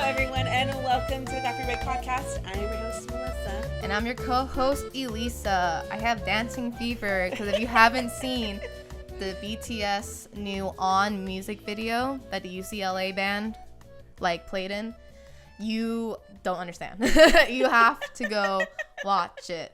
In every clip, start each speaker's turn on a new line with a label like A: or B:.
A: everyone, and welcome to the Coffee Break Podcast. I am your host, Melissa.
B: And I'm your co-host, Elisa. I have dancing fever because if you haven't seen the BTS new On music video that the UCLA band played in, you don't understand. You have to go watch it.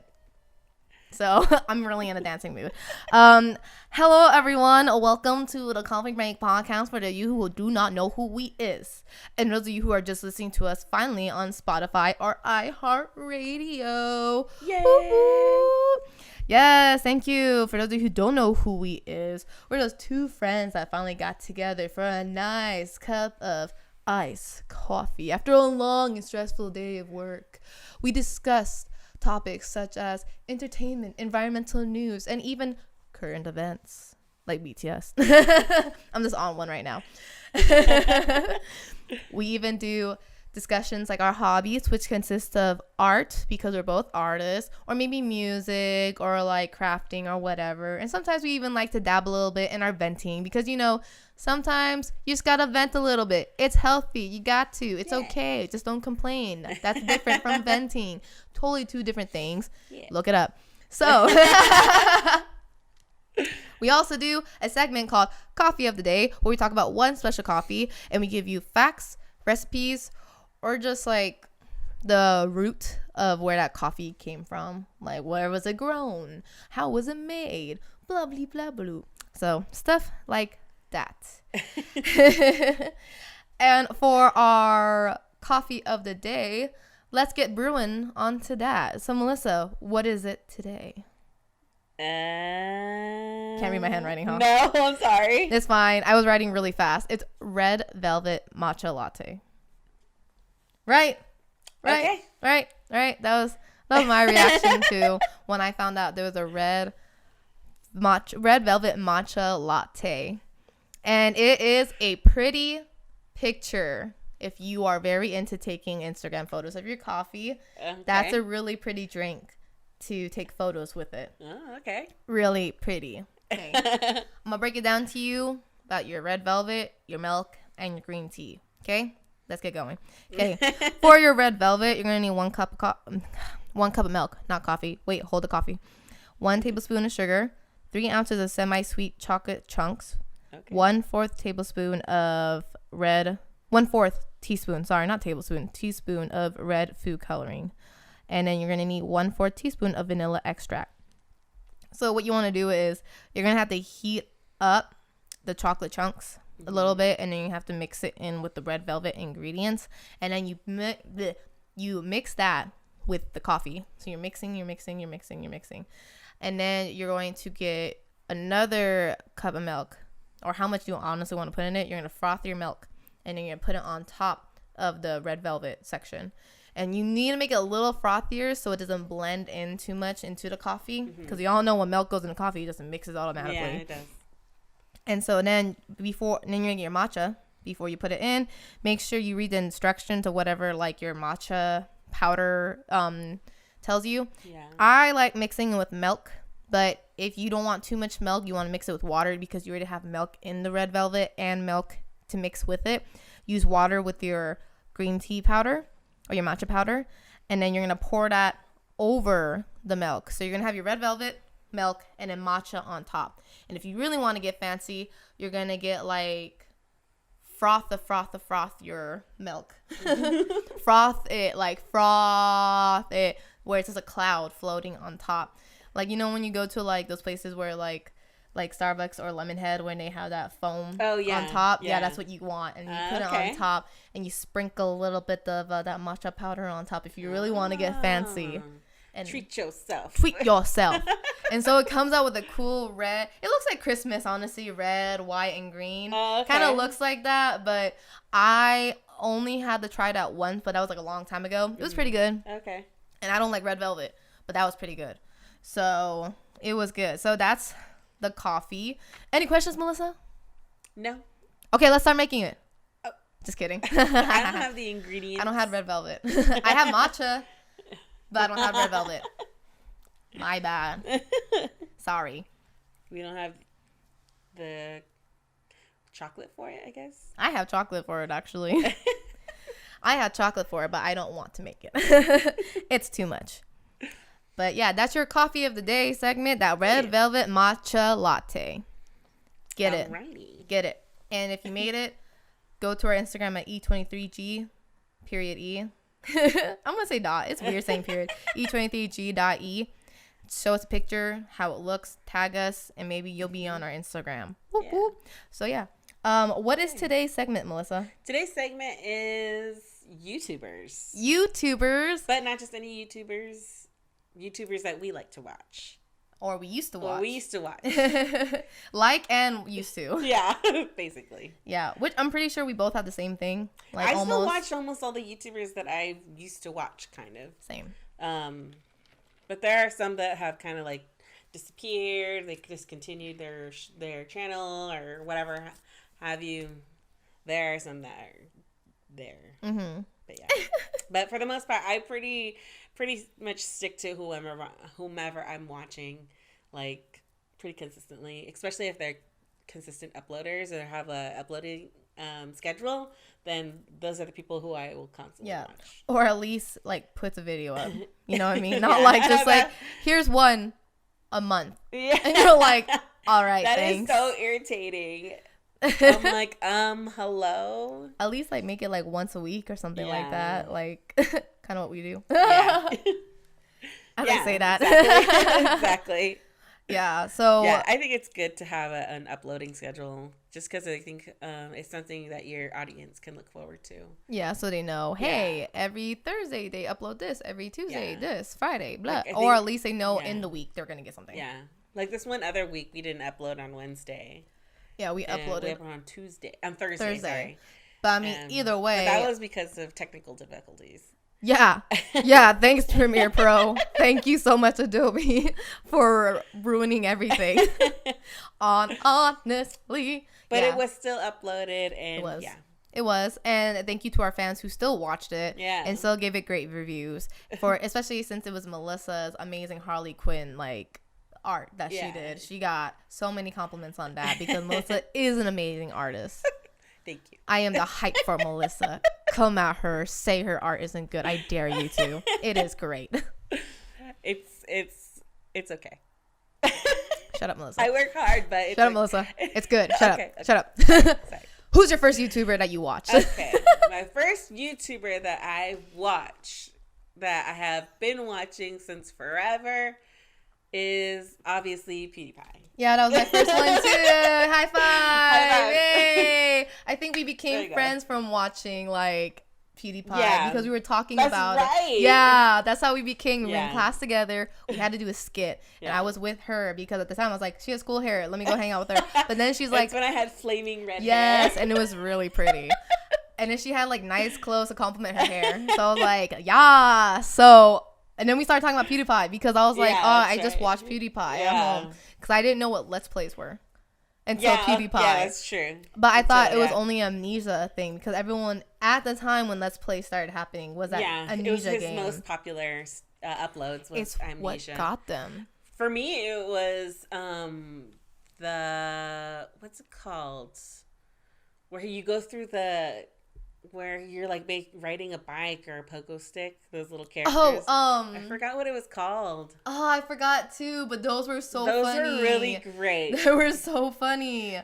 B: So I'm really in a dancing mood. Hello, everyone. Welcome to the Company Partner Podcast for the you who do not know who we is. And those of you who are just listening to us finally on Spotify or iHeartRadio.
A: Yay!
B: Woo-hoo. Yes, thank you. For those of you who don't know who we is, we're those two friends that finally got together for a nice cup of iced coffee after a long and stressful day of work. We discussed topics such as entertainment, environmental news, and even current events like BTS. I'm just on one right now. We even do discussions like our hobbies, which consist of art because we're both artists, or maybe music or like crafting or whatever. And sometimes we even like to dabble a little bit in our venting because, you know, sometimes you just gotta vent a little bit. It's healthy. You got to. It's okay. Just don't complain. That's different from venting. Totally two different things. Yeah. Look it up. So we also do a segment called Coffee of the Day where we talk about one special coffee and we give you facts, recipes, or just like the root of where that coffee came from. Like where was it grown? How was it made? Blah, blah, blah, blah. So stuff like that. And for our coffee of the day, let's get brewing onto that. So Melissa, what is it today? Can't read my handwriting, huh?
A: No, I'm sorry.
B: It's fine. I was writing really fast. It's red velvet matcha latte. Right. Okay. Right. That was my reaction to when I found out there was a red velvet matcha latte. And it is a pretty picture if you are very into taking Instagram photos of your coffee. Okay. That's a really pretty drink to take photos with it.
A: Oh, okay.
B: Really pretty. Okay. I'm going to break it down to you about your red velvet, your milk, and your green tea. Okay? Let's get going. Okay. For your red velvet, you're going to need 1 cup of milk, not coffee. Wait, hold the coffee. 1 tablespoon of sugar, 3 ounces of semi-sweet chocolate chunks, okay. 1/4 tablespoon of teaspoon of red food coloring. And then you're going to need 1/4 teaspoon of vanilla extract. So what you want to do is you're going to have to heat up the chocolate chunks a little bit, and then you have to mix it in with the red velvet ingredients, and then you mix that with the coffee. So you're mixing, and then you're going to get another cup of milk, or how much you honestly want to put in it. You're going to froth your milk, and then you're going to put it on top of the red velvet section. And you need to make it a little frothier so it doesn't blend in too much into the coffee, because you all know when milk goes in the coffee, it just mixes automatically.
A: Yeah, it does.
B: And so then you're gonna get your matcha before you put it in. Make sure you read the instructions of whatever like your matcha powder tells you. Yeah. I like mixing it with milk, but if you don't want too much milk, you want to mix it with water because you already have milk in the red velvet and milk to mix with it. Use water with your green tea powder or your matcha powder, and then you're gonna pour that over the milk. So you're gonna have your red velvet, milk, and then matcha on top. And if you really want to get fancy, you're gonna get like froth your milk. froth it where it's just a cloud floating on top. Like, you know, when you go to like those places where like Starbucks or Lemonhead, when they have that foam on top. Yeah, that's what you want. And you put it on top, and you sprinkle a little bit of that matcha powder on top if you really want to get fancy. And
A: treat yourself.
B: And so it comes out with a cool red. It looks like Christmas, honestly. Red, white, and green. Kind of looks like that, but I only had to try that once, but that was like a long time ago. It was pretty good.
A: Okay.
B: And I don't like red velvet, but that was pretty good. So it was good. So that's the coffee. Any questions, Melissa?
A: No.
B: Okay, let's start making it. Oh. Just kidding.
A: I don't have the ingredients.
B: I don't have red velvet. I have matcha, but I don't have red velvet. My bad. Sorry.
A: We don't have the chocolate for it, I guess.
B: I have chocolate for it, actually. I had chocolate for it, but I don't want to make it. It's too much. But yeah, that's your coffee of the day segment. That red velvet matcha latte. Get it.
A: Alrighty.
B: Get it. And if you made it, go to our Instagram at E23G, period E. I'm going to say dot. It's weird saying period. E23G.E. Show us a picture, how it looks, tag us, and maybe you'll be on our Instagram. Whoop, whoop. So yeah. What is today's segment, Melissa?
A: Today's segment is YouTubers.
B: YouTubers.
A: But not just any YouTubers. YouTubers that we like to watch.
B: Or we used to watch. Like and used to.
A: Yeah, basically.
B: Yeah, which I'm pretty sure we both have the same thing. Like
A: I still watch almost all the YouTubers that I used to watch, kind of.
B: Same.
A: But there are some that have kind of like disappeared. They discontinued their channel or whatever have you. There are some that are there. Mm-hmm. But yeah. But for the most part, I pretty much stick to whomever I'm watching, like, pretty consistently, especially if they're consistent uploaders or have a uploading schedule, then those are the people who I will constantly watch.
B: Or at least, like, puts a video up. You know what I mean? Not like, just like, here's one a month. Yeah. And you're like, all right, thanks.
A: That is so irritating. I'm like, hello?
B: At least, like, make it, like, once a week or something like that. Like, kind of what we do.
A: Yeah.
B: As I say that.
A: Exactly.
B: Yeah, so...
A: Yeah, I think it's good to have an uploading schedule just because I think it's something that your audience can look forward to.
B: Yeah, so they know, hey, every Thursday they upload this, every Tuesday this, Friday, blah.
A: Like,
B: or at least they know in the week they're going to get something.
A: Yeah. Like this one other week, we didn't upload on Wednesday.
B: Yeah, we uploaded
A: on Thursday. Sorry.
B: But I mean, either way.
A: That was because of technical difficulties.
B: Yeah. Yeah. Thanks, Premiere Pro. Thank you so much, Adobe, for ruining everything. Honestly.
A: But it was still uploaded. And
B: it was.
A: Yeah.
B: It was. And thank you to our fans who still watched it.
A: Yeah.
B: And still gave it great reviews. Especially since it was Melissa's amazing Harley Quinn, like, art that she did. She got so many compliments on that because Melissa is an amazing artist.
A: Thank you.
B: I am the hype for Melissa. Come at her, say her art isn't good. I dare you to. It is great.
A: It's okay.
B: Shut up, Melissa.
A: I work hard, but
B: shut up, Melissa. It's good. Shut up. Shut up.
A: Sorry.
B: Who's your first YouTuber that you watched?
A: Okay. My first YouTuber that I watch, that I have been watching since forever, is obviously Pewdiepie.
B: Yeah, that was my first one too. High five.
A: High five.
B: Yay. I think we became friends from watching like Pewdiepie because we were talking about
A: right.
B: Yeah, that's how we became. We were in class together. We had to do a skit. And I was with her because at the time I was like, she has cool hair. Let me go hang out with her. But then she's like,
A: that's when I had flaming red hair.
B: Yes, and it was really pretty. And then she had like nice clothes to compliment her hair. So I was like, yeah. So and then we started talking about Pewdiepie because I was like, I just watched Pewdiepie at home because I didn't know what Let's Plays were until Pewdiepie.
A: Yeah, that's true.
B: But I thought it was only an Amnesia thing because everyone at the time when Let's Play started happening was that Amnesia game.
A: It was his most popular uploads was
B: it's
A: Amnesia.
B: What got them?
A: For me, it was the what's it called? Where you go through where you're like riding a bike or a pogo stick, those little characters. I forgot what it was called.
B: Oh, I forgot too, but those were so funny.
A: Those were really great.
B: They were so funny.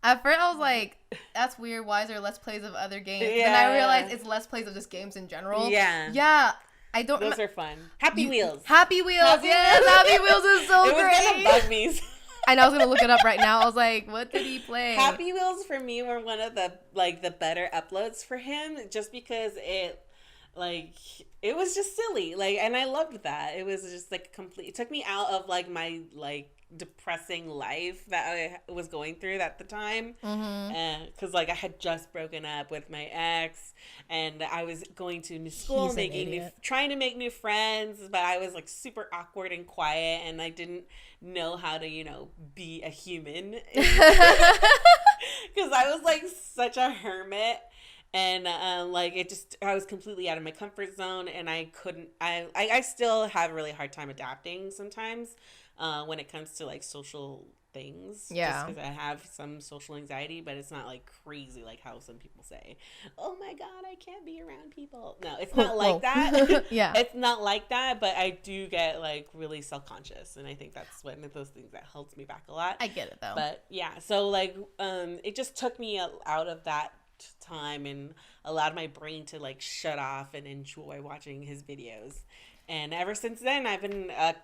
B: At first I was like, that's weird. Why is there Let's Plays of other games? Yeah. Then I realized it's Let's Plays of just games in general. Yeah. Yeah. I don't
A: Those are fun. Happy Wheels.
B: Happy Wheels. Yes, Happy Wheels is so great.
A: It was gonna bug me.
B: And I was gonna look it up right now. I was like, what did he play?
A: Happy Wheels for me were one of the better uploads for him, just because it was just silly. And I loved that. It was just complete. It took me out of my depressing life that I was going through at the time. Because I had just broken up with my ex, and I was going to new school, trying to make new friends, but I was super awkward and quiet, and I didn't know how to be a human because I was such a hermit. And I was completely out of my comfort zone, and I still have a really hard time adapting sometimes. when it comes to like social things.
B: Yeah.
A: Just because I have some social anxiety, but it's not like crazy like how some people say, oh my God, I can't be around people. No, it's not like that.
B: Yeah.
A: It's not like that, but I do get like really self-conscious. And I think that's one of those things that holds me back a lot.
B: I get it though.
A: But yeah, so like it just took me out of that time and allowed my brain to like shut off and enjoy watching his videos. And ever since then, I've been a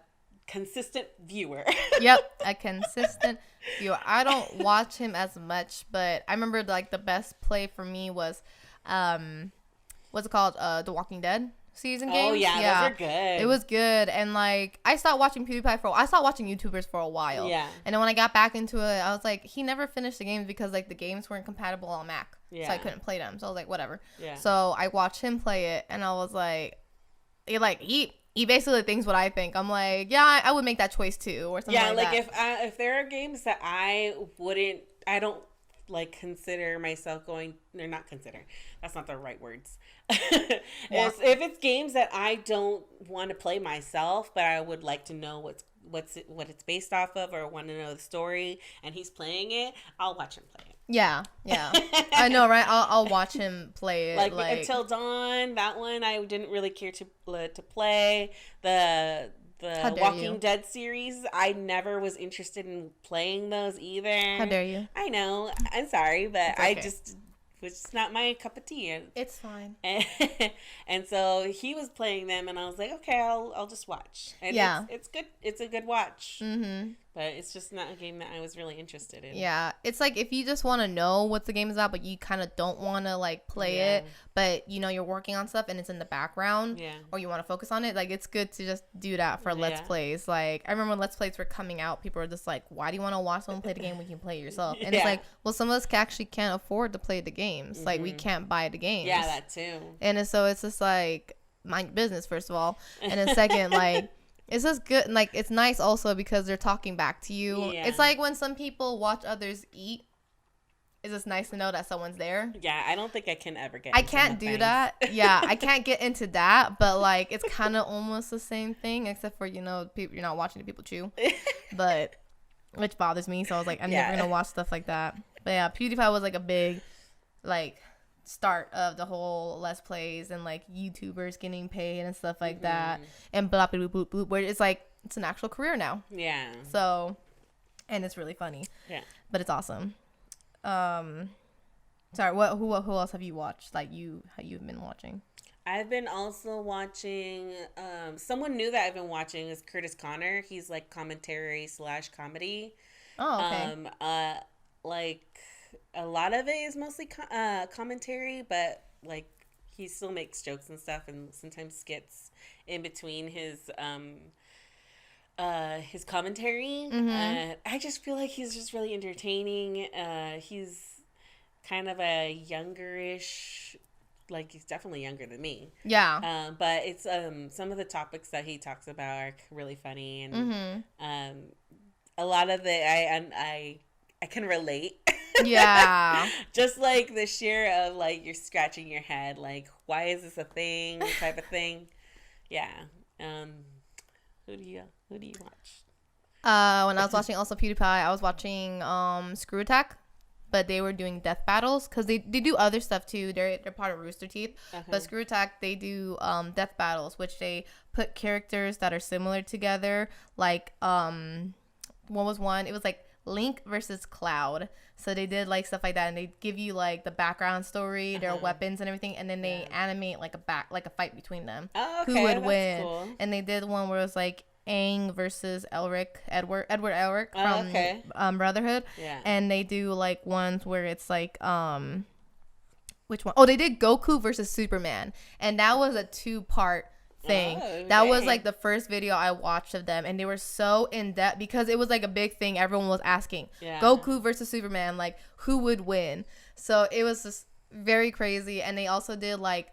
A: consistent viewer.
B: Yep, a consistent viewer. I don't watch him as much, but I remember like the best play for me was what's it called, The Walking Dead season games.
A: Oh yeah, those are good.
B: It was good. And like I stopped watching PewDiePie I stopped watching YouTubers for a while.
A: Yeah.
B: And then when I got back into it, I was like, he never finished the games because like the games weren't compatible on Mac.
A: Yeah.
B: So I couldn't play them. So I was like, whatever.
A: Yeah.
B: So I watched him play it and I was like, he basically thinks what I think. I'm like, yeah, I would make that choice too, or something like that.
A: Yeah, like if there are games that I don't like consider myself going, or not consider, that's not the right words. If it's games that I don't want to play myself, but I would like to know what it's based off of, or want to know the story, and he's playing it, I'll watch him play it.
B: Yeah. I know, right? I'll watch him play it.
A: Like Until Dawn, that one I didn't really care to play. The Walking Dead series, I never was interested in playing those either.
B: How dare you?
A: I know. I'm sorry, but
B: It's okay.
A: I just was just not my cup of tea.
B: It's fine.
A: And so he was playing them, and I was like, okay, I'll just watch. And
B: yeah,
A: it's good. It's a good watch.
B: Mm-hmm.
A: But it's just not a game that I was really interested in.
B: Yeah, it's like if you just want to know what the game is about, but you kind of don't want to like play it, but you know you're working on stuff and it's in the background, or you want to focus on it. Like it's good to just do that for Let's Plays. Like I remember when Let's Plays were coming out, people were just like, "Why do you want to watch someone play the game when you can play it yourself?" And it's like, well, some of us actually can't afford to play the games. Like we can't buy the games.
A: Yeah, that too.
B: And so it's just like mind your business first of all, and then second, like. It's just good, like it's nice also because they're talking back to you.
A: Yeah.
B: It's like when some people watch others eat. It's just nice to know that someone's there.
A: Yeah, I don't think I can ever get.
B: I can't do that. Yeah, I can't get into that. But like, it's kind of almost the same thing, except for people, you're not watching the people chew, but which bothers me. So I was like, I'm never gonna watch stuff like that. But yeah, PewDiePie was like a big, like. Start of the whole Let's Plays and like YouTubers getting paid and stuff like that, and blah blah blah blah, where it's like it's an actual career now.
A: Yeah.
B: So, and it's really funny.
A: Yeah.
B: But it's awesome. Sorry. Who else have you watched? Like you've been watching?
A: I've been also watching. Someone new that I've been watching is Curtis Connor. He's like commentary / comedy.
B: Oh, okay.
A: Like. A lot of it is mostly commentary, but like he still makes jokes and stuff, and sometimes skits in between his commentary. I just feel like he's just really entertaining. He's kind of a youngerish, like he's definitely younger than me.
B: Yeah.
A: But it's some of the topics that he talks about are really funny, and a lot of it I can relate.
B: Yeah.
A: Just like the sheer of like you're scratching your head, like why is this a thing type of thing. Yeah. Who do you watch?
B: When I was watching also PewDiePie, I was watching Screw Attack, but they were doing death battles because they do other stuff too. They're part of Rooster Teeth, but Screw Attack they do death battles, which they put characters that are similar together. Like what was one? It was like Link versus Cloud. So they did like stuff like that, and they give you like the background story, their weapons and everything, and then they animate like a fight between them.
A: Oh, okay.
B: Who would
A: That's
B: win?
A: Cool.
B: And they did one where it was like Aang versus Edward Elric from Brotherhood.
A: Yeah.
B: And they do like ones where it's like which one? Oh, they did Goku versus Superman, and that was a 2-part thing. That was like the first video I watched of them, and they were so in depth because it was like a big thing everyone was asking. Goku versus Superman, like who would win? So it was just very crazy. And they also did like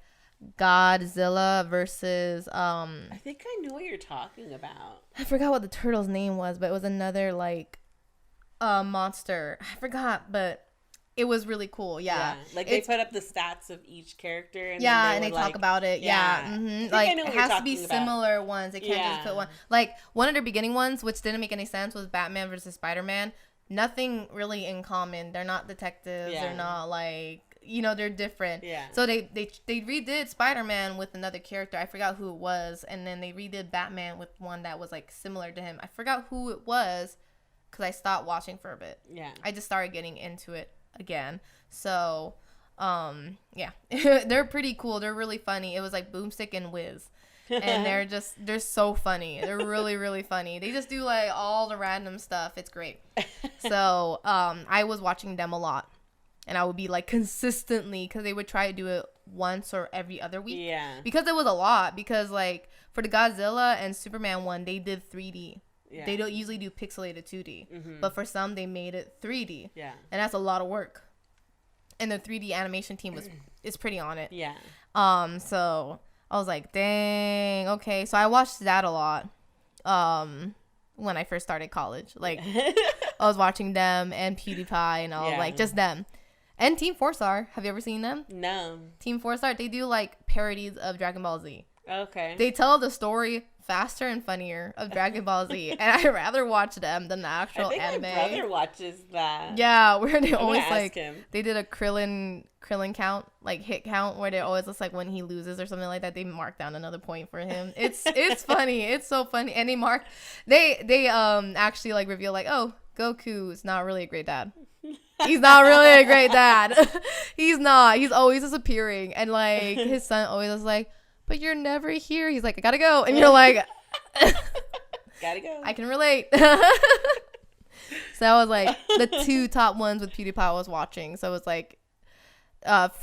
B: Godzilla versus
A: I think I know what you're talking about.
B: I forgot what the turtle's name was, but it was another like monster. I forgot, but it was really cool. Yeah.
A: Like they put up the stats of each character. And
B: and they talk about it. Yeah. Mm-hmm. Like it has to be similar ones. They can't just put one. Like one of their beginning ones, which didn't make any sense, was Batman versus Spider-Man. Nothing really in common. They're not detectives. They're not like, they're different. Yeah. So they redid Spider-Man with another character. I forgot who it was. And then they redid Batman with one that was like similar to him. I forgot who it was because I stopped watching for a bit. Yeah. I just started getting into it again. So, they're pretty cool. They're really funny. It was like Boomstick and Wiz. And they're so funny. They're really, really funny. They just do like all the random stuff. It's great. So, I was watching them a lot. And I would be like consistently, because they would try to do it once or every other week. Yeah. Because it was a lot. Because like for the Godzilla and Superman one, they did 3D. Yeah. They don't usually do pixelated 2D. Mm-hmm. But for some, they made it 3D. Yeah. And that's a lot of work. And the 3D animation team is pretty on it. Yeah. So I was like, dang, okay. So I watched that a lot. When I first started college. Like I was watching them and PewDiePie and all, like just them. And Team 4-Star. Have you ever seen them? No. Team 4-Star, they do like parodies of Dragon Ball Z. Okay. They tell the story faster and funnier of Dragon Ball Z, and I'd rather watch them than the actual anime. My brother watches that. Yeah, where they always like they did a Krillin count, like hit count, where they always looks like when he loses or something like that, they mark down another point for him. It's funny. It's so funny, and they actually like reveal like, oh, Goku is not really a great dad. He's not really a great dad. He's not. He's always disappearing, and like his son always is like, but you're never here. He's like, I gotta go. And you're like, gotta go. I can relate. So that was like the two top ones with PewDiePie I was watching. So it was like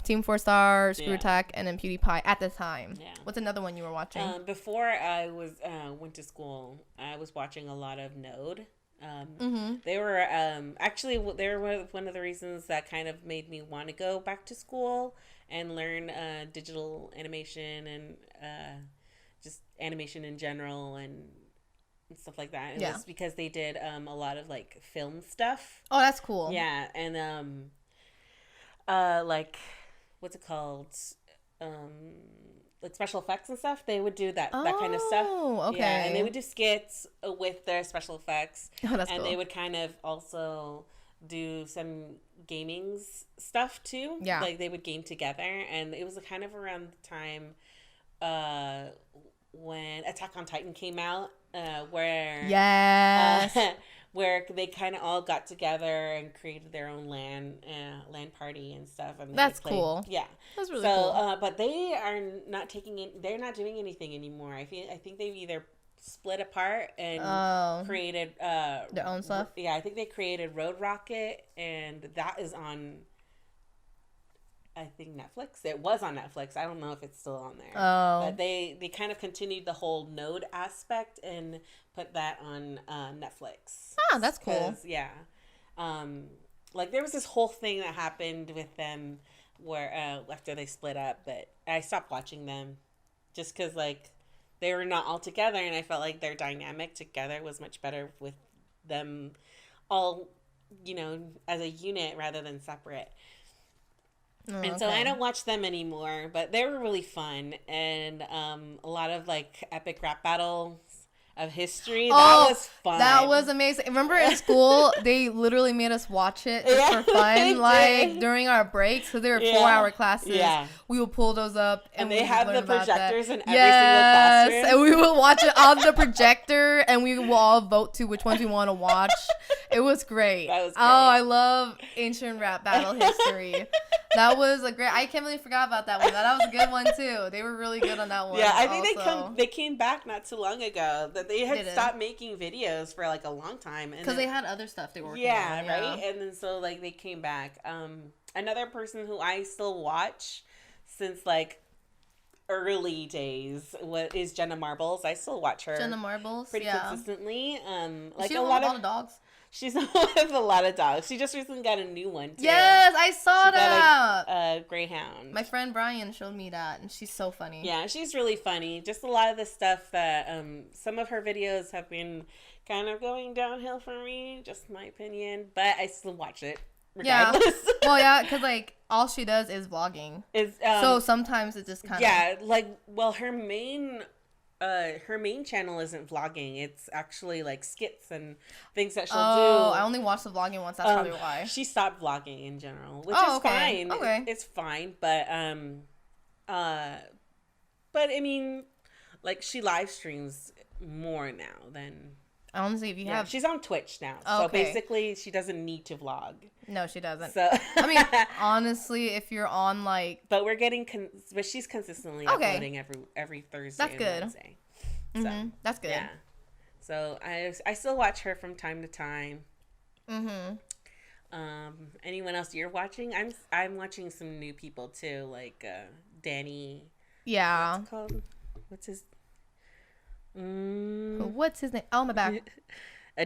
B: Team 4-Star, Screw Attack, and then PewDiePie at the time. Yeah. What's another one you were watching?
A: Before I went to school, I was watching a lot of Node. They were actually they were one of the reasons that kind of made me want to go back to school and learn digital animation and just animation in general and stuff like that. And it's because they did a lot of like film stuff.
B: Oh, that's cool.
A: Yeah, and like what's it called? Like special effects and stuff, they would do that kind of stuff. Oh, okay. Yeah, and they would do skits with their special effects. Oh, that's cool. And they would kind of also do some gaming stuff too. Yeah. Like they would game together, and it was kind of around the time when Attack on Titan came out, where where they kind of all got together and created their own LAN party and stuff. And
B: that's cool.
A: Yeah,
B: that's really cool.
A: But they are not they're not doing anything anymore. I think they've either split apart and created
B: their own stuff.
A: Yeah, I think they created Road Rocket, and that is on, I think, Netflix. It was on Netflix. I don't know if it's still on there. Oh. But they kind of continued the whole Node aspect and put that on Netflix.
B: Ah, that's cool.
A: Yeah. Like there was this whole thing that happened with them where after they split up, but I stopped watching them just because like they were not all together, and I felt like their dynamic together was much better with them all, as a unit rather than separate. And so I don't watch them anymore, but they were really fun, and a lot of like epic rap battles of history. That was fun.
B: That was amazing. Remember in school, they literally made us watch it just for fun, like during our breaks, because they were 4-hour classes. Yeah. We would pull those up, and
A: they have the projectors in every single classroom.
B: And we would watch it on the projector, and we will all vote to which ones we want to watch. It was great. That was great. Oh, I love ancient rap battle history. That was a great. I can't believe I forgot about that one. That was a good one too. They were really good on that one.
A: Yeah, I think they came back not too long ago. That they had stopped making videos for like a long time,
B: because they had other stuff they were working
A: on. Yeah, right. And then so like they came back. Another person who I still watch since like early days is Jenna Marbles. I still watch her.
B: Jenna Marbles,
A: pretty consistently.
B: Like a lot of dogs.
A: She's with a lot of dogs. She just recently got a new one too.
B: Yes, I saw that.
A: Got a greyhound.
B: My friend Brian showed me that, and she's so funny.
A: Yeah, she's really funny. Just a lot of the stuff that some of her videos have been kind of going downhill for me, just my opinion. But I still watch it. regardless.
B: Yeah. Well, yeah, because like all she does is vlogging. So sometimes it just kind of.
A: Yeah, like, well, her main channel isn't vlogging. It's actually like skits and things that she'll do.
B: Oh, I only watched the vlogging once. That's probably why.
A: She stopped vlogging in general, which is fine.
B: Okay.
A: It's fine, but I mean, like, she live streams more now than.
B: Honestly, if you have.
A: She's on Twitch now. So basically, she doesn't need to vlog.
B: No, she doesn't.
A: So
B: I mean, honestly, if you're on like.
A: But we're getting. But she's consistently uploading every Thursday.
B: That's good.
A: Wednesday.
B: Mm-hmm.
A: So,
B: that's good.
A: Yeah. So I still watch her from time to time.
B: Mm-hmm.
A: Anyone else you're watching? I'm watching some new people too, like Danny.
B: Yeah.
A: What's it called? What's his?
B: What's his name? Oh, my back.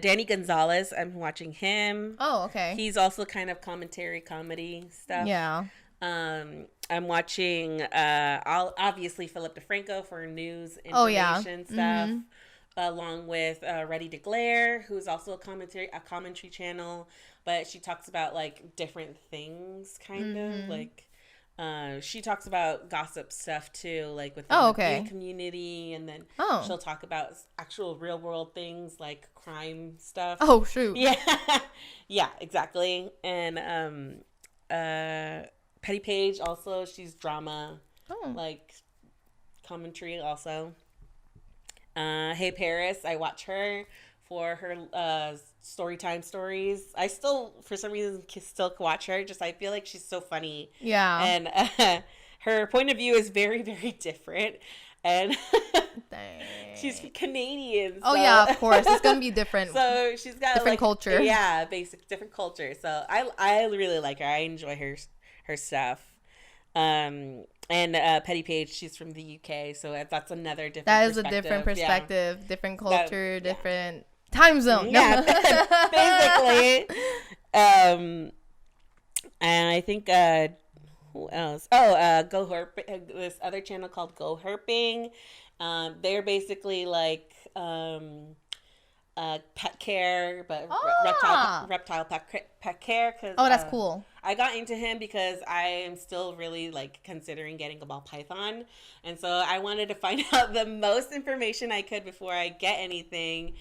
A: Danny Gonzalez. I'm watching him.
B: Oh, okay.
A: He's also kind of comedy stuff.
B: Yeah.
A: I'm watching obviously Philip DeFranco for news information stuff, along with Ready to Glare, who's also a commentary channel, but she talks about like different things, kind of like. She talks about gossip stuff too, like within the gay community, and then she'll talk about actual real world things like crime stuff.
B: Oh shoot!
A: Yeah, yeah, exactly. And Petty Page also, she's drama, like commentary also. Hey Paris, I watch her for her storytime stories. I still, for some reason, still watch her. Just I feel like she's so funny.
B: Yeah.
A: And her point of view is very, very different. And she's Canadian.
B: So. Oh yeah, of course. It's gonna be different.
A: So she's got
B: different culture.
A: Yeah, different culture. So I really like her. I enjoy her stuff. And Petty Page, she's from the UK, so that's another different.
B: That is a different perspective, different culture, different time zone.
A: Yeah, basically. And I think who else? Oh, GoHerping. This other channel called GoHerping. They're basically like pet care, but reptile pet care. Cause,
B: that's cool.
A: I got into him because I am still really like considering getting a ball python, and so I wanted to find out the most information I could before I get really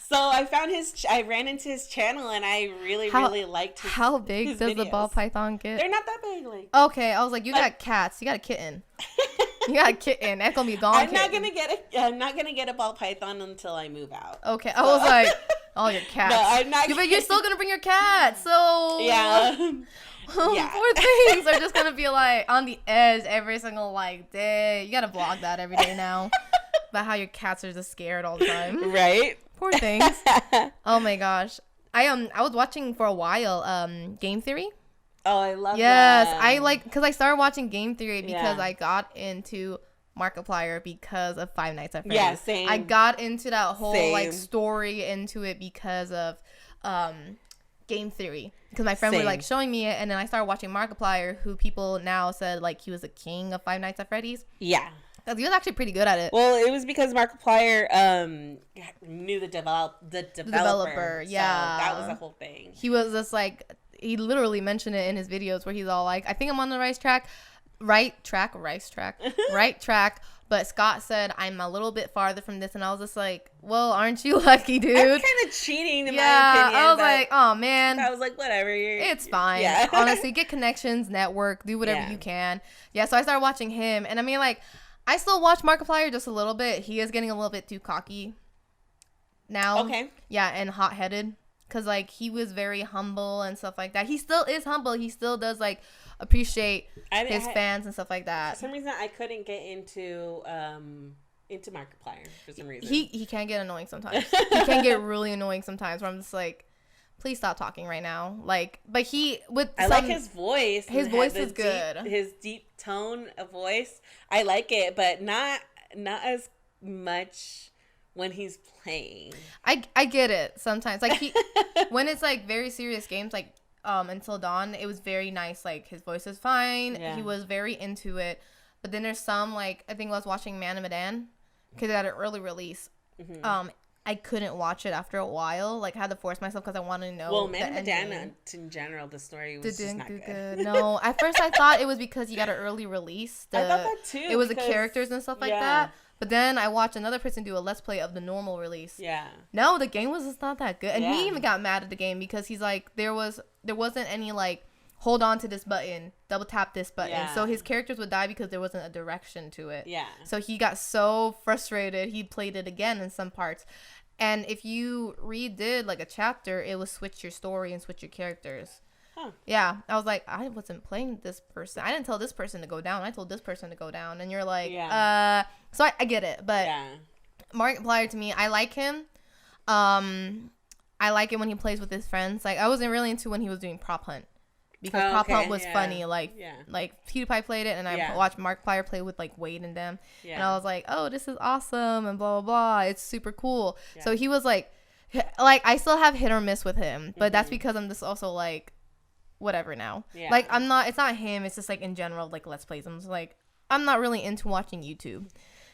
A: So I ran into his channel, and I really liked his.
B: How big
A: his
B: does
A: videos.
B: the ball python get?
A: They're not that big, like.
B: Okay, I was like, you got cats, you got a kitten. You got a kitten. That's gonna be gone.
A: I'm not gonna get a ball python until I move out.
B: Okay, I was like, oh, your cats.
A: No, I'm not.
B: But you're still gonna bring your cats, so
A: yeah.
B: Poor things are just gonna be like on the edge every single like day. You gotta vlog that every day now about how your cats are just scared all the time.
A: Right.
B: Poor things. Oh my gosh. I was watching for a while Game Theory.
A: Oh, I love that.
B: Yes, I like because I started watching Game Theory because I got into Markipliar because of Five Nights at Freddy's.
A: Yeah, same.
B: I got into that whole like story into it because of Game Theory, because my friend was like showing me it, and then I started watching Markipliar, who people now said like he was the king of Five Nights at Freddy's.
A: Yeah.
B: Because he was actually pretty good at it.
A: Well, it was because Markipliar knew the developer. Yeah. So that was the whole thing.
B: He was just like, he literally mentioned it in his videos where he's all like, I think I'm on the right track. Right track. But Scott said, I'm a little bit farther from this. And I was just like, well, aren't you lucky, dude?
A: That's kind of cheating in my opinion.
B: I was like, oh, man.
A: I was like, whatever.
B: It's fine. Yeah. Honestly, get connections, network, do whatever you can. Yeah, so I started watching him. And I mean, like, I still watch Markiplier just a little bit. He is getting a little bit too cocky now.
A: Okay.
B: Yeah, and hot-headed. Because, like, he was very humble and stuff like that. He still is humble. He still does, like, appreciate his fans and stuff like that.
A: For some reason, I couldn't get into Markiplier for some reason.
B: He can get annoying sometimes. He can get really annoying sometimes where I'm just like, please stop talking right now. Like, but I
A: like his voice.
B: His voice is good.
A: His deep tone of voice, I like it, but not as much when he's playing.
B: I get it sometimes. Like when it's like very serious games, like Until Dawn, it was very nice. Like his voice is fine. Yeah. He was very into it. But then there's some, like, I think I was watching Man of Medan because it had an early release. Mm-hmm. I couldn't watch it after a while. Like, I had to force myself because I wanted to know.
A: Well, Man of Medan, in general, the story was just not good.
B: No, at first I thought it was because you got an early release.
A: I thought that too.
B: It was the characters and stuff like that. But then I watched another person do a Let's Play of the normal release. Yeah. No, the game was just not that good. And he even got mad at the game because he's like, there wasn't any, like, hold on to this button, double tap this button. Yeah. So his characters would die because there wasn't a direction to it. Yeah. So he got so frustrated, he played it again in some parts. And if you redid, like, a chapter, it would switch your story and switch your characters. Huh. Yeah. I was like, I wasn't playing this person. I didn't tell this person to go down. I told this person to go down. And you're like, So I get it. But Markipliar, to me, I like him. I like it when he plays with his friends. Like, I wasn't really into when he was doing Prop Hunt. Because Prop Hunt was funny. Like Pewdiepie played it, and I watched Markiplier play with, like, Wade and them. Yeah. And I was like, oh, this is awesome, and blah, blah, blah. It's super cool. Yeah. So he was, like, I still have hit or miss with him. But that's because I'm just also, like, whatever now. Yeah. Like, it's not him. It's just, like, in general, like, Let's Plays. I'm just, like, I'm not really into watching YouTube.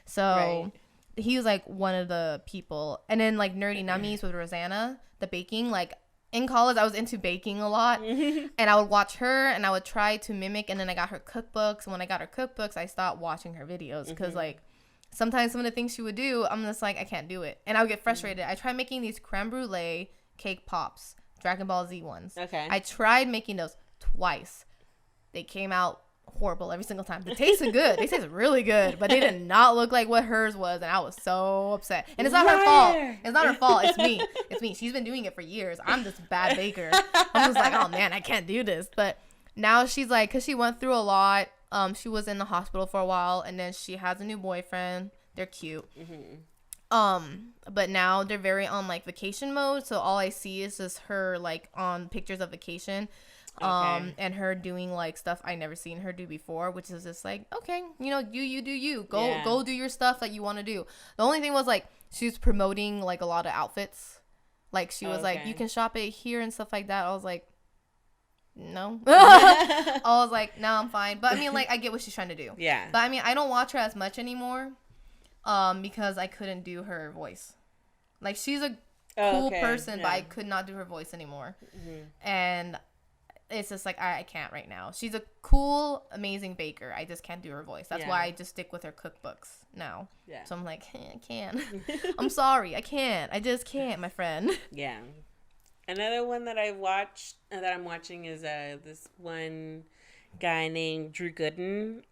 B: So he was, like, one of the people. And then, like, Nerdy Nummies with Rosanna, the baking, like, in college, I was into baking a lot, and I would watch her, and I would try to mimic, and then I got her cookbooks, and when I got her cookbooks, I stopped watching her videos, because, like, sometimes some of the things she would do, I'm just like, I can't do it, and I would get frustrated. I tried making these creme brulee cake pops, Dragon Ball Z ones. Okay. I tried making those twice. They came out horrible every single time. They tasted good. They tasted really good, but they did not look like what hers was, and I was so upset. And it's not her fault. It's not her fault. It's me. It's me. She's been doing it for years. I'm just a bad baker. I'm just like, oh man, I can't do this. But now she's like, because she went through a lot. She was in the hospital for a while, and then she has a new boyfriend. They're cute. But now they're very on, like, vacation mode. So all I see is just her, like, on pictures of vacation. And her doing, like, stuff I never seen her do before, which is just like, okay, you know, you do you. Go do your stuff that you want to do. The only thing was, like, she was promoting, like, a lot of outfits. Like, she was like, you can shop it here and stuff like that. I was like, no. I was like, no, I'm fine. But, I mean, like, I get what she's trying to do. Yeah. But, I mean, I don't watch her as much anymore because I couldn't do her voice. Like, she's a cool person, but I could not do her voice anymore. And it's just like, I can't right now. She's a cool, amazing baker. I just can't do her voice. That's why I just stick with her cookbooks now. Yeah. So I'm like, I can't. I'm sorry. I can't. I just can't, my friend. Yeah.
A: Another one that I'm watching is this one guy named Drew Gooden.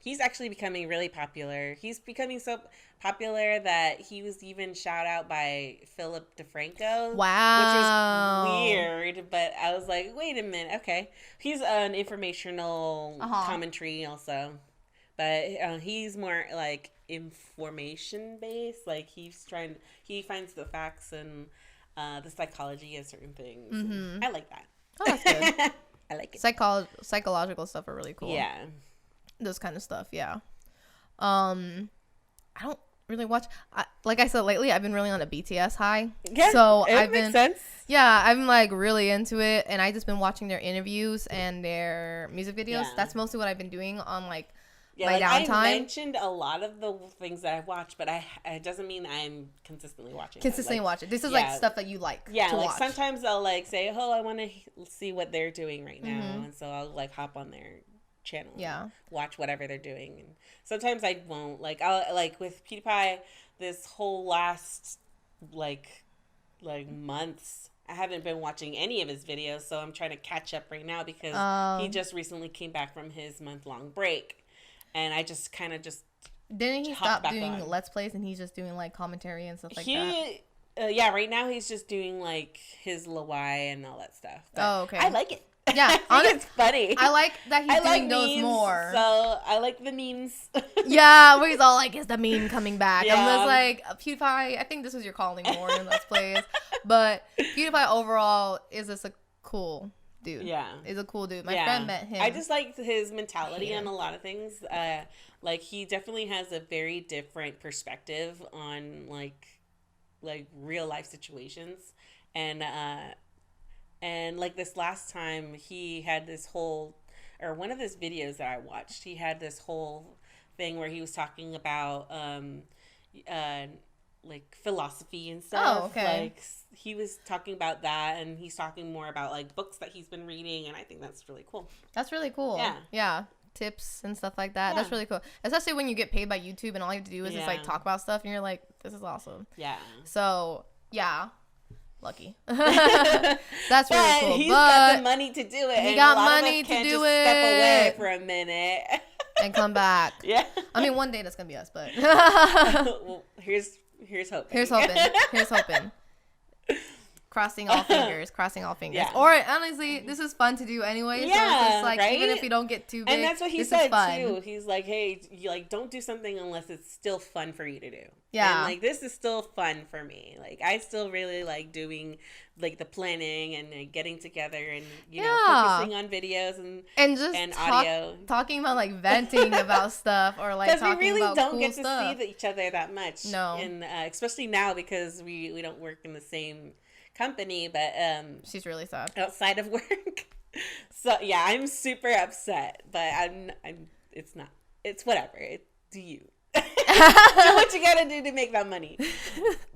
A: He's actually becoming really popular. He's becoming so popular that he was even shout out by Philip DeFranco. Wow. Which was weird, but I was like, wait a minute. Okay. He's an informational commentary also. But he's more, like, information based. Like, he finds the facts and the psychology of certain things. I like that.
B: Oh, that's good. I like it. Psychological stuff are really cool. Yeah. Those kind of stuff, yeah. I don't really watch. Like I said, lately I've been really on a BTS high. Yeah, so it makes sense. Yeah, I'm, like, really into it, and I just been watching their interviews and their music videos. Yeah. That's mostly what I've been doing on, like, my downtime. I mentioned
A: a lot of the things that I watch, but it doesn't mean I'm consistently watching.
B: Watch it. This is like stuff that you like.
A: Yeah, to like watch. Sometimes I'll, like, say, oh, I want to see what they're doing right now, and so I'll, like, hop on their channel. Yeah. Watch whatever they're doing, and sometimes I won't. Like, I'll, like, with Pewdiepie, this whole last like months, I haven't been watching any of his videos, so I'm trying to catch up right now because he just recently came back from his month-long break, and I just kind of just
B: didn't he stop doing Let's Plays and he's just doing, like, commentary and stuff like that?
A: Yeah, right now he's just doing, like, his Lawai and all that stuff. But okay. I like it.
B: Yeah,
A: it's funny.
B: I like that he's doing those
A: memes,
B: more.
A: So I like the memes.
B: Yeah, where he's all like, "Is the meme coming back?" Yeah. I'm just like, Pewdiepie. I think this is your calling more in Let's Plays, but Pewdiepie overall is just a cool dude. Yeah, is a cool dude. My friend met him.
A: I just like his mentality on a lot of things. Like, he definitely has a very different perspective on like real life situations, and like this last time he had this whole, or one of his videos that I watched, he had this whole thing where he was talking about like philosophy and stuff.
B: Oh, okay.
A: Like he was talking about that, and he's talking more about like books that he's been reading, and I think that's really cool.
B: That's really cool. Yeah. Tips and stuff like that.
A: Yeah.
B: That's really cool. Especially when you get paid by YouTube and all you have to do is just like talk about stuff and you're like, this is awesome.
A: Yeah.
B: So yeah. Lucky. That's really cool.
A: He's
B: but
A: got the money to do it.
B: He got money to do it.
A: Step away for a minute
B: and come back.
A: Yeah.
B: I mean, one day that's gonna be us, but
A: well, here's hoping.
B: Here's hoping. Crossing all fingers.
A: Yeah.
B: Or honestly, this is fun to do anyway.
A: Yeah,
B: so it's just like
A: right?
B: even if we don't get too big,
A: and that's what he said too. He's like, hey, you like don't do something unless it's still fun for you to do.
B: Yeah.
A: And like this is still fun for me. Like I still really like doing like the planning and like, getting together and you know focusing on videos and
B: just
A: audio.
B: Talking about like venting about stuff or like talking
A: we really
B: about
A: don't
B: cool
A: get
B: stuff.
A: to see each other that much.
B: No.
A: And especially now because we don't work in the same company, but
B: she's really sad
A: outside of work. So yeah, I'm super upset, but I'm it's whatever. Do you do what you gotta do to make that money?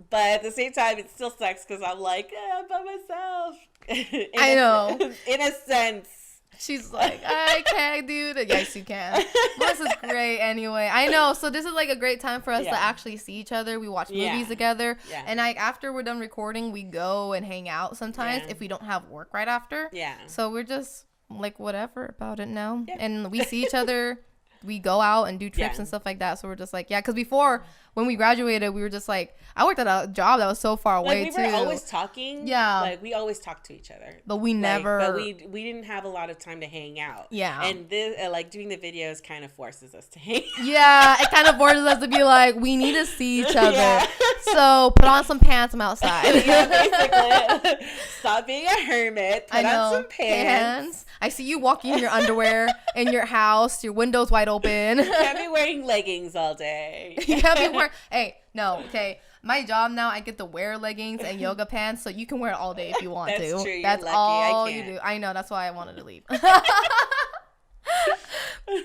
A: But at the same time, it still sucks because I'm like I'm by myself.
B: I know.
A: In a sense.
B: She's like, I can't do that. Yes, you can. This is great anyway. I know. So this is like a great time for us to actually see each other. We watch movies together. Yeah. And like after we're done recording, we go and hang out sometimes if we don't have work right after. Yeah. So we're just like whatever about it now. Yeah. And we see each other. We go out and do trips and stuff like that. So we're just like, because before when we graduated, we were just like, I worked at a job that was so far away too.
A: We were always talking. Yeah. Like we always talked to each other.
B: But we never.
A: But we didn't have a lot of time to hang out. Yeah. And this like doing the videos kind of forces us to hang out.
B: Yeah. It kind of forces us to be like, we need to see each other. Yeah. So put on some pants. I'm outside.
A: Yeah, basically. Stop being a hermit. Put on some pants.
B: I see you walking in your underwear in your house, your windows wide open.
A: You can't be wearing leggings all day.
B: You can't be wearing. Hey, no, okay. My job now, I get to wear leggings and yoga pants, so you can wear it all day if you want
A: to. True.
B: That's
A: lucky.
B: all you do. I know. That's why I wanted to leave.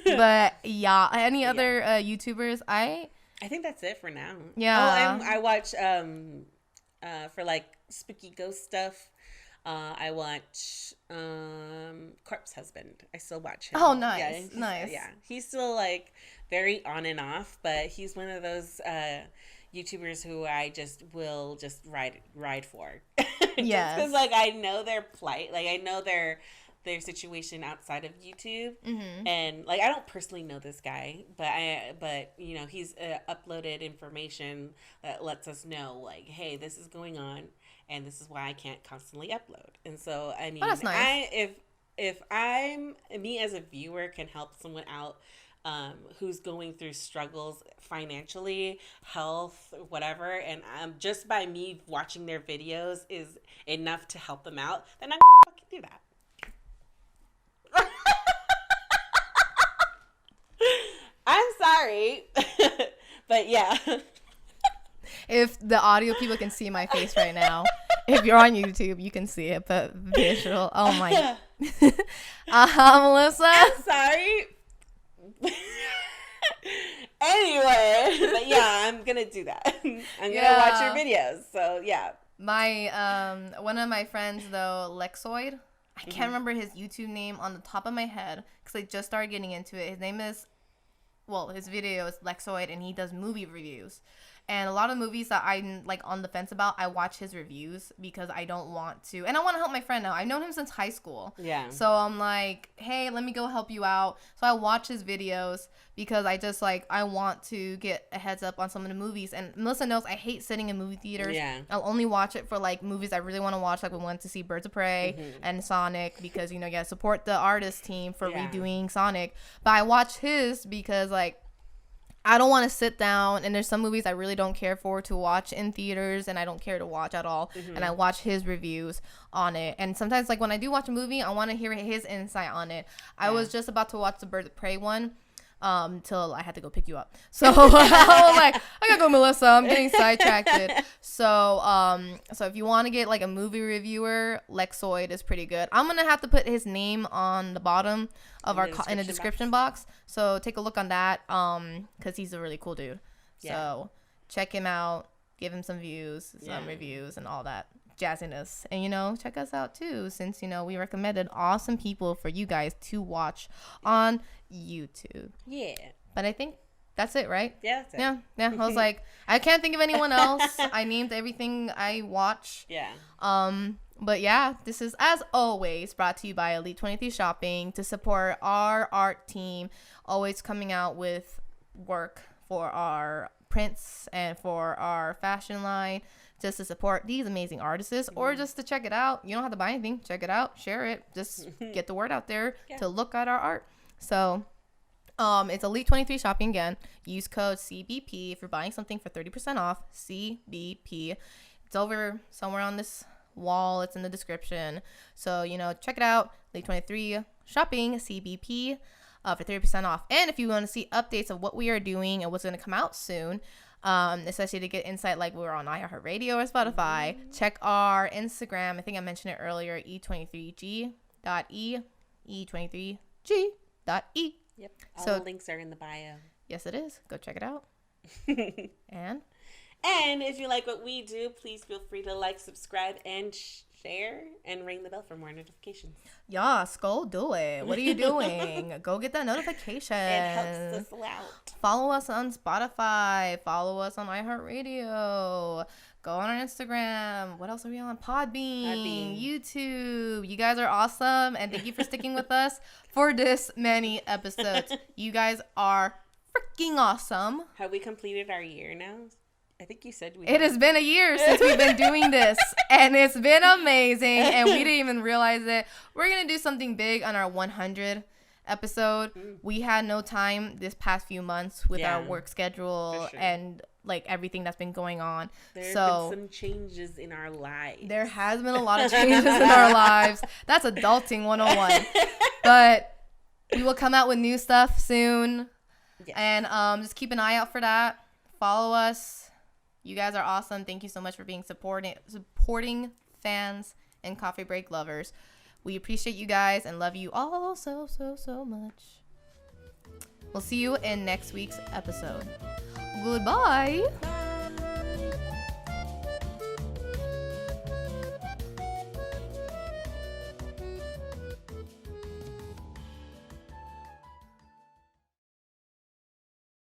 B: But yeah, any other YouTubers? I
A: think that's it for now.
B: Yeah.
A: Oh, I watch for like spooky ghost stuff. I watch Corpse Husband. I still watch him.
B: Oh, nice. Yeah, nice.
A: Yeah. He's still like very on and off, but he's one of those YouTubers who I just will just ride for. Yeah. Because like I know their plight. Like I know their situation outside of YouTube. Mm-hmm. And like I don't personally know this guy, but you know, he's uploaded information that lets us know like, hey, this is going on. And this is why I can't constantly upload. And so, I mean,
B: that's nice.
A: if me as a viewer can help someone out who's going through struggles financially, health, whatever, and just by me watching their videos is enough to help them out, then I'm gonna fucking do that. I'm sorry. But yeah.
B: If the audio people can see my face right now, if you're on YouTube, you can see it, but visual. Oh my. Melissa.
A: I'm sorry. Anyway, but yeah, I'm gonna do that. I'm gonna watch your videos. So yeah.
B: My one of my friends though, Lexoid. I can't remember his YouTube name on the top of my head because I just started getting into it. His name is, his video is Lexoid, and he does movie reviews. And a lot of movies that I'm like on the fence about, I watch his reviews because I don't want to. And I want to help my friend out. I've known him since high school. Yeah. So I'm like, hey, let me go help you out. So I watch his videos because I just like, I want to get a heads up on some of the movies. And Melissa knows I hate sitting in movie theaters. Yeah. I'll only watch it for like movies I really want to watch. Like we went to see Birds of Prey and Sonic because, you know, you got to support the artist team for redoing Sonic. But I watch his because like, I don't want to sit down, and there's some movies I really don't care for to watch in theaters, and I don't care to watch at all, and I watch his reviews on it. And sometimes, like, when I do watch a movie, I want to hear his insight on it. I was just about to watch the Birds of Prey one, till I had to go pick you up. So I was like, I gotta go, Melissa. I'm getting sidetracked. So if you want to get like a movie reviewer, Lexoid is pretty good. I'm gonna have to put his name on the bottom of in the description box. So take a look on that. Cause he's a really cool dude. Yeah. So check him out. give him some views, some reviews, and all that jazziness. And, you know, check us out too, since, you know, we recommended awesome people for you guys to watch on YouTube.
A: Yeah.
B: But I think that's it, right?
A: Yeah, that's it.
B: Yeah. I was like, I can't think of anyone else. I named everything I watch.
A: Yeah.
B: But yeah, this is, as always, brought to you by Elite 23 Shopping to support our art team, always coming out with work for our prints and for our fashion line, just to support these amazing artists, or just to check it out. You don't have to buy anything. Check it out, share it, just get the word out there to look at our art. So it's Elite 23 Shopping again. Use code CBP if you're buying something for 30% off. CBP. It's over somewhere on this wall. It's in the description. So, you know, check it out. Elite 23 Shopping, CBP, for 30% off. And if you want to see updates of what we are doing and what's going to come out soon, especially to get insight like we're on iHeartRadio or Spotify, check our Instagram. I think I mentioned it earlier, E23G.E, E23G.E.
A: Yep. All the links are in the bio.
B: Yes, it is. Go check it out.
A: And if you like what we do, please feel free to like, subscribe, and share, and ring the bell for more notifications.
B: Yes, go do it. What are you doing? Go get that notification.
A: It helps us out.
B: Follow us on Spotify. Follow us on iHeartRadio. Go on our Instagram. What else are we on? Podbean. YouTube. You guys are awesome. And thank you for sticking with us for this many episodes. You guys are freaking awesome.
A: Have we completed our year now? I think you said we
B: It has been a year since we've been doing this, and it's been amazing, and we didn't even realize it. We're going to do something big on our 100 episode. We had no time this past few months with our work schedule and like everything that's been going on.
A: There have been some changes in our lives.
B: There has been a lot of changes in our lives. That's adulting 101. But we will come out with new stuff soon. Yes. And just keep an eye out for that. Follow us. You guys are awesome. Thank you so much for being supporting fans and coffee break lovers. We appreciate you guys and love you all so much. We'll see you in next week's episode. Goodbye.
A: Bye.